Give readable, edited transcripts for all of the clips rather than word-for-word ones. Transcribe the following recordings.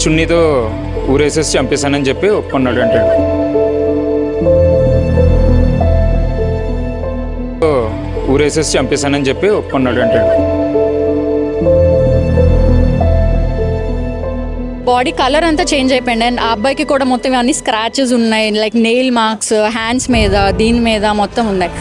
చున్నీతో ఊరేసేసి చంపేశానని చెప్పి ఒప్పుకున్నాడు అంటే ఊరేసేసి చంపేశానని చెప్పి ఒప్పుకున్నాడు అంటే బాడీ కలర్ అంతా చేంజ్ అయిపోయింది అండ్ ఆ అబ్బాయికి కూడా మొత్తం అన్ని స్క్రాచెస్ ఉన్నాయి, లైక్ నెయిల్ మార్క్స్ హ్యాండ్స్ మీద దీని మీద మొత్తం ఉన్నాయి.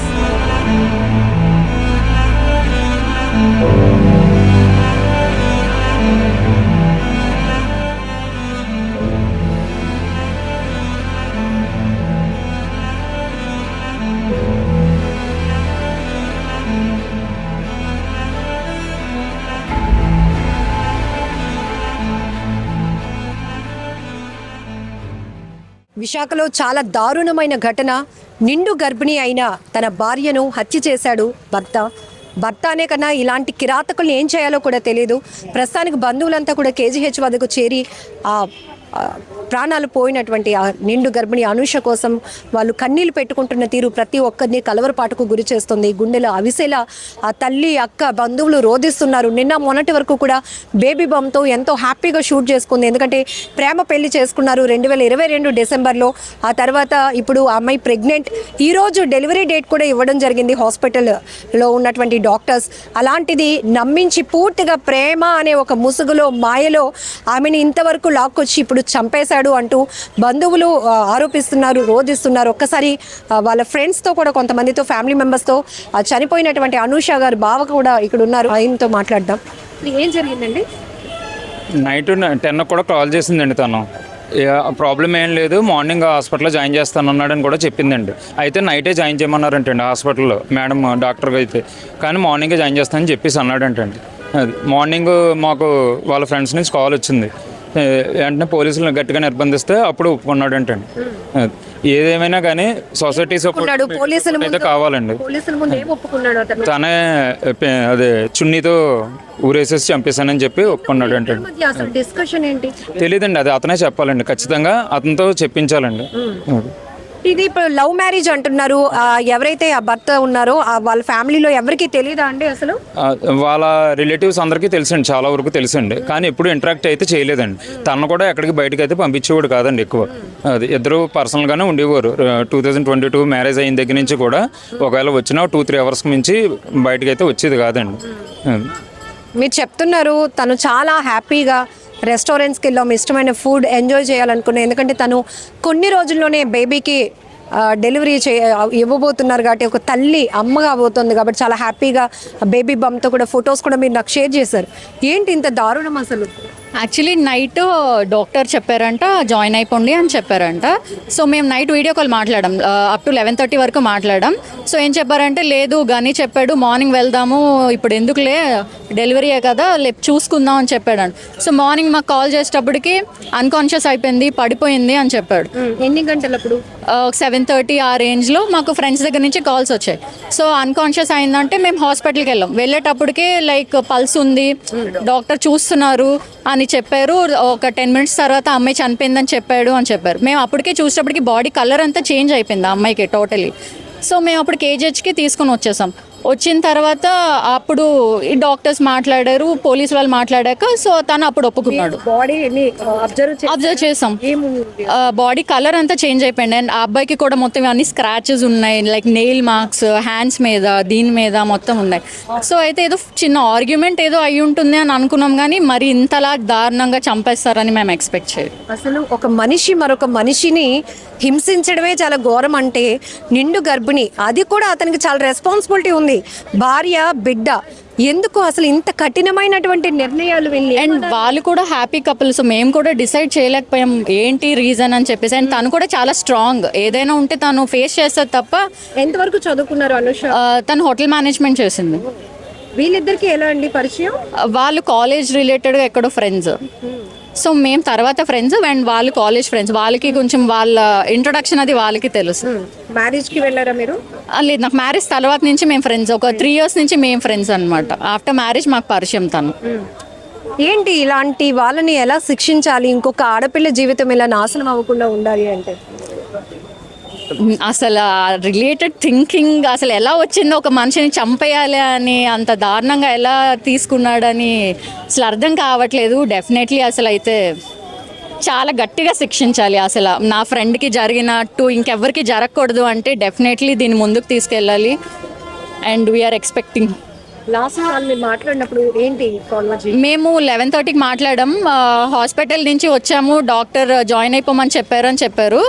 విశాఖలో చాలా దారుణమైన ఘటన. నిండు గర్భిణి అయిన తన భార్యను హత్య చేశాడు భర్త అనే కన్నా ఇలాంటి కిరాతకుల్ని ఏం చేయాలో కూడా తెలియదు. ప్రస్తుతానికి బంధువులంతా కూడా కేజీహెచ్ వద్దకు చేరి ప్రాణాలు పోయినటువంటి ఆ నిండు గర్భిణి అనూష కోసం వాళ్ళు కన్నీళ్లు పెట్టుకుంటున్న తీరు ప్రతి ఒక్కరిని కలవరపాటుకు గురి చేస్తుంది. గుండెలో అవిసేలా ఆ తల్లి అక్క బంధువులు రోధిస్తున్నారు. నిన్న మొన్నటి వరకు కూడా బేబీ బంతో ఎంతో హ్యాపీగా షూట్ చేసుకుంది. ఎందుకంటే ప్రేమ పెళ్లి చేసుకున్నారు 2022 డిసెంబర్లో. ఆ తర్వాత ఇప్పుడు ఆ అమ్మాయి ప్రెగ్నెంట్. ఈరోజు డెలివరీ డేట్ కూడా ఇవ్వడం జరిగింది హాస్పిటల్లో ఉన్నటువంటి డాక్టర్స్. అలాంటిది నమ్మించి పూర్తిగా ప్రేమ అనే ఒక ముసుగులో మాయలో ఆమెను ఇంతవరకు లాక్కొచ్చి ఇప్పుడు చంపేశాడు అంటూ బంధువులు ఆరోపిస్తున్నారు, రోధిస్తున్నారు. ఒక్కసారి వాళ్ళ ఫ్రెండ్స్తో కూడా కొంతమందితో ఫ్యామిలీ మెంబర్స్తో చనిపోయినటువంటి అనూష గారు బావ కూడా ఇక్కడ ఉన్నారు, ఆయనతో మాట్లాడదాం. ఏం జరిగిందండి? నైట్ 10 కూడా కాల్ చేసిందండి తను. ప్రాబ్లం ఏం లేదు, మార్నింగ్ హాస్పిటల్లో జాయిన్ చేస్తానన్నాడని కూడా చెప్పిందండి. అయితే నైటే జాయిన్ చేయమన్నారంటండి హాస్పిటల్లో మేడం డాక్టర్గా అయితే. కానీ మార్నింగే జాయిన్ చేస్తానని చెప్పేసి అన్నాడంటండి. అది మార్నింగ్ మాకు వాళ్ళ ఫ్రెండ్స్ నుంచి కాల్ వచ్చింది. వెంటనే పోలీసులను గట్టిగా నిర్బంధిస్తే అప్పుడు ఒప్పుకున్నాడంటండి. ఏదేమైనా కానీ సొసైటీ సపోర్ట్ అయితే కావాలండి. తనే అదే చున్నీతో ఊరేసేసి చంపేశానని చెప్పి ఒప్పుకున్నాడు అంటే తెలియదండి. అది అతనే చెప్పాలండి, ఖచ్చితంగా అతనితో చెప్పించాలండి. ఇది ఇప్పుడు లవ్ మ్యారేజ్ అంటున్నారు. ఎవరైతే ఆ భర్త ఉన్నారో వాళ్ళ ఫ్యామిలీలో ఎవరికి తెలియదా అండి? అసలు వాళ్ళ రిలేటివ్స్ అందరికీ తెలుసండి, చాలా వరకు తెలుసండి. కానీ ఎప్పుడు ఇంటరాక్ట్ అయితే చేయలేదండి. తను కూడా ఎక్కడికి బయటకు అయితే పంపించేవాడు కాదండి ఎక్కువ. అది ఇద్దరు పర్సనల్గానే ఉండేవారు. 2022 మ్యారేజ్ అయిన దగ్గర నుంచి కూడా ఒకవేళ వచ్చినా 2-3 అవర్స్కి మించి బయటకు అయితే వచ్చేది కాదండి. మీరు చెప్తున్నారు తను చాలా హ్యాపీగా రెస్టారెంట్స్కి వెళ్ళాము, ఇష్టమైన ఫుడ్ ఎంజాయ్ చేయాలనుకున్నాను. ఎందుకంటే తను కొన్ని రోజుల్లోనే బేబీకి డెలివరీ ఇవ్వబోతున్నారు కాబట్టి ఒక తల్లి అమ్మగా పోతుంది కాబట్టి చాలా హ్యాపీగా బేబీ బంతో కూడా ఫొటోస్ కూడా మీరు నాకు షేర్ చేశారు. ఏంటి ఇంత దారుణం అసలు? యాక్చువల్లీ నైట్ డాక్టర్ చెప్పారంట జాయిన్ అయిపోండి అని చెప్పారంట. సో మేము నైట్ వీడియో కాల్ మాట్లాడాం, అప్ టు 11:30 వరకు మాట్లాడాం. సో ఏం చెప్పారంటే లేదు గని చెప్పాడు, మార్నింగ్ వెళ్దాము, ఇప్పుడు ఎందుకులే డెలివరీయే కదా చూసుకుందాం అని చెప్పాడు. సో మార్నింగ్ మాకు కాల్ చేసేటప్పటికి అన్కాన్షియస్ అయిపోయింది, పడిపోయింది అని చెప్పాడు. ఎన్ని గంటలప్పుడు? 7:30 ఆ రేంజ్లో మాకు ఫ్రెండ్స్ దగ్గర నుంచి కాల్స్ వచ్చాయి. సో అన్కాన్షియస్ అయిందంటే మేము హాస్పిటల్కి వెళ్ళాం. వెళ్ళేటప్పటికే లైక్ పల్స్ ఉంది, డాక్టర్ చూస్తున్నారు అని చెప్పారు. ఒక 10 minutes తర్వాత అమ్మాయి చనిపోయిందని చెప్పాడు అని చెప్పారు. మేము అప్పటికే చూసేటప్పటికి బాడీ కలర్ అంతా చేంజ్ అయిపోయింది ఆ అమ్మాయికి టోటలీ. సో మేము అప్పుడు కేజీహెచ్కి తీసుకొని వచ్చేసాం. వచ్చిన తర్వాత అప్పుడు ఈ డాక్టర్స్ మాట్లాడారు, పోలీసు వాళ్ళు మాట్లాడాక సో తను అప్పుడు ఒప్పుకున్నాడు. అబ్జర్వ్ చేసాం, బాడీ కలర్ అంతా చేంజ్ అయిపోయింది అండ్ ఆ అబ్బాయికి కూడా మొత్తం అన్ని స్క్రాచెస్ ఉన్నాయి, లైక్ నెయిల్ మార్క్స్ హ్యాండ్స్ మీద దీని మీద మొత్తం ఉన్నాయి. సో అయితే ఏదో చిన్న ఆర్గ్యుమెంట్ ఏదో అయి ఉంటుంది అని అనుకున్నాం, కానీ మరి ఇంతలా దారుణంగా చంపేస్తారని మేము ఎక్స్పెక్ట్ చేయలేదు. అసలు ఒక మనిషి మరొక మనిషిని హింసించడమే చాలా ఘోరం. అంటే నిండు గర్భిణి, అది కూడా అతనికి చాలా రెస్పాన్సిబిలిటీ ఉంది, భార్య బిడ్డ. ఎందుకు అసలు ఇంత కఠినమైనటువంటి నిర్ణయాలు వెళ్ళి? అండ్ వాళ్ళు కూడా హ్యాపీ కపుల్. సో మేము కూడా డిసైడ్ చేయలేకపోయాం ఏంటి రీజన్ అని చెప్పేసి. అండ్ తను కూడా చాలా స్ట్రాంగ్, ఏదైనా ఉంటే తను ఫేస్ చేస్తుంది తప్ప. ఎంతవరకు చదువుకున్నారు అనూష? తను హోటల్ మేనేజ్మెంట్ చేసింది. వీళ్ళిద్దరికి ఎలా అండి పరిచయం? వాళ్ళు కాలేజ్ రిలేటెడ్గా ఎక్కడో ఫ్రెండ్స్. సో మేము తర్వాత ఫ్రెండ్స్ అండ్ వాళ్ళు కాలేజ్ ఫ్రెండ్స్. వాళ్ళకి కొంచెం వాళ్ళ ఇంట్రొడక్షన్ అది వాళ్ళకి తెలుసు. మ్యారేజ్కి వెళ్ళారా మీరు? లేదు, నాకు మ్యారేజ్ తర్వాత నుంచి మేము ఫ్రెండ్స్. ఒక 3 years నుంచి మేము ఫ్రెండ్స్ అనమాట. ఆఫ్టర్ మ్యారేజ్ మాకు పరిచయం తను. ఏంటి ఇలాంటి వాళ్ళని ఎలా శిక్షించాలి? ఇంకొక ఆడపిల్ల జీవితం ఇలా నాశనం అవ్వకుండా ఉండాలి అంటే అసలు రిలేటెడ్ థింకింగ్ అసలు ఎలా వచ్చిందో, ఒక మనిషిని చంపేయాలి అని అంత దారుణంగా ఎలా తీసుకున్నాడని అసలు అర్థం కావట్లేదు. డెఫినెట్లీ అసలు అయితే చాలా గట్టిగా శిక్షించాలి. అసలు నా ఫ్రెండ్కి జరిగినట్టు ఇంకెవ్వరికి జరగకూడదు అంటే డెఫినెట్లీ దీన్ని ముందుకు తీసుకెళ్ళాలి. And we are expecting. లాస్ట్ వాళ్ళు మీరు మాట్లాడినప్పుడు ఏంటి కాలేజీ? మేము 11:30కి మాట్లాడాం. హాస్పిటల్ నుంచి వచ్చాము, డాక్టర్ జాయిన్ అయిపోమని చెప్పారు.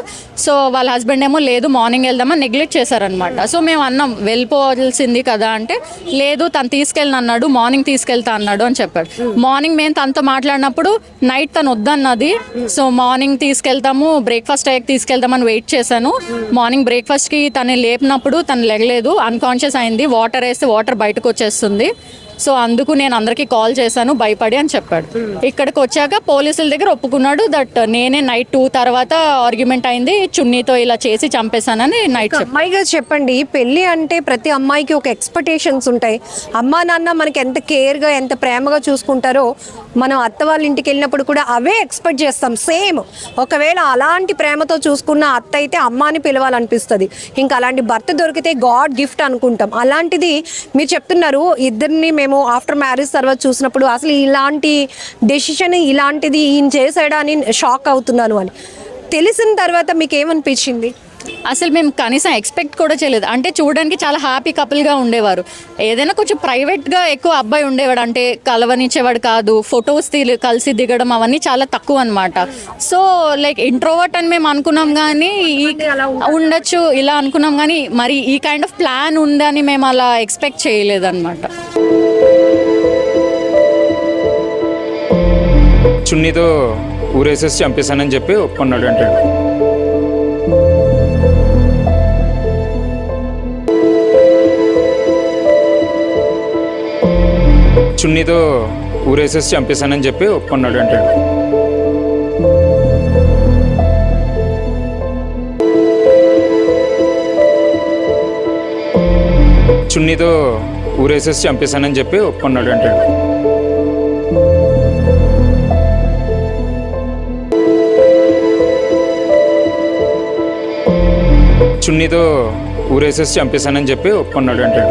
సో వాళ్ళ హస్బెండ్ ఏమో లేదు మార్నింగ్ వెళ్దామని నెగ్లెక్ట్ చేశారనమాట. సో మేము అన్నాం వెళ్ళిపోవాల్సింది కదా అంటే లేదు తను తీసుకెళ్ళను అన్నాడు, మార్నింగ్ తీసుకెళ్తా అన్నాడు అని చెప్పాడు. మార్నింగ్ మేము తనతో మాట్లాడినప్పుడు నైట్ తను వద్దన్నది. సో మార్నింగ్ తీసుకెళ్తాము, బ్రేక్ఫాస్ట్ అయ్యాక తీసుకెళ్తామని వెయిట్ చేశాను. మార్నింగ్ బ్రేక్ఫాస్ట్కి తను లేపినప్పుడు తను లెగలేదు, అన్కాన్షియస్ అయింది. వాటర్ వేస్తే వాటర్ బయటకు వచ్చేస్తుంది. సో అందుకు నేను అందరికీ కాల్ చేశాను భయపడి అని చెప్పాడు. ఇక్కడికి వచ్చాక పోలీసుల దగ్గర ఒప్పుకున్నాడు దట్ నేనే నైట్ 2 తర్వాత ఆర్గ్యుమెంట్ అయింది, చున్నీతో ఇలా చేసి చంపేశానని నైట్ చెప్పాడు. అమ్మాయిగా చెప్పండి, పెళ్లి అంటే ప్రతి అమ్మాయికి ఒక ఎక్స్పెక్టేషన్స్ ఉంటాయి. అమ్మా నాన్న మనకి ఎంత కేర్గా ఎంత ప్రేమగా చూసుకుంటారో మనం అత్త వాళ్ళ ఇంటికి వెళ్ళినప్పుడు కూడా అవే ఎక్స్పెక్ట్ చేస్తాం సేమ్. ఒకవేళ అలాంటి ప్రేమతో చూసుకున్న అత్త అయితే అమ్మాని పిలవాలనిపిస్తుంది. ఇంకా అలాంటి భర్త దొరికితే గాడ్ గిఫ్ట్ అనుకుంటాం. అలాంటిది మీరు చెప్తున్నారు ఇద్దరిని మేము ఆఫ్టర్ మ్యారేజ్ తర్వాత చూసినప్పుడు అసలు ఇలాంటి డెసిషన్ ఇలాంటిది ఈయన చేసాడా అని షాక్ అవుతున్నాను అని తెలిసిన తర్వాత మీకు ఏమనిపించింది? అసలు మేము కనీసం ఎక్స్పెక్ట్ కూడా చేయలేదు. అంటే చూడడానికి చాలా హ్యాపీ కపుల్గా ఉండేవారు. ఏదైనా కొంచెం ప్రైవేట్గా ఎక్కువ అబ్బాయి ఉండేవాడు, అంటే కలవనిచ్చేవాడు కాదు. ఫొటోస్ కలిసి దిగడం అవన్నీ చాలా తక్కువ అనమాట. సో లైక్ ఇంట్రోవర్ట్ అని మేము అనుకున్నాం, కానీ ఉండొచ్చు ఇలా అనుకున్నాం, కానీ మరి ఈ కైండ్ ఆఫ్ ప్లాన్ ఉందని మేము అలా ఎక్స్పెక్ట్ చేయలేదన్నమాట. చున్నీతో ఊరేసేసి చంపేశానని చెప్పి ఒప్పుకున్నాడు అంటే. చున్నీతో ఊరేసేసి చంపేశానని చెప్పి ఒప్పుకున్నాడు అంటే. చున్నీతో ఊరేసేసి చంపేశానని చెప్పి ఒప్పుకున్నాడు అంటే. చున్నీతో ఊరేసేసి చంపేశానని చెప్పి ఒప్పుకున్నాడు అంటే.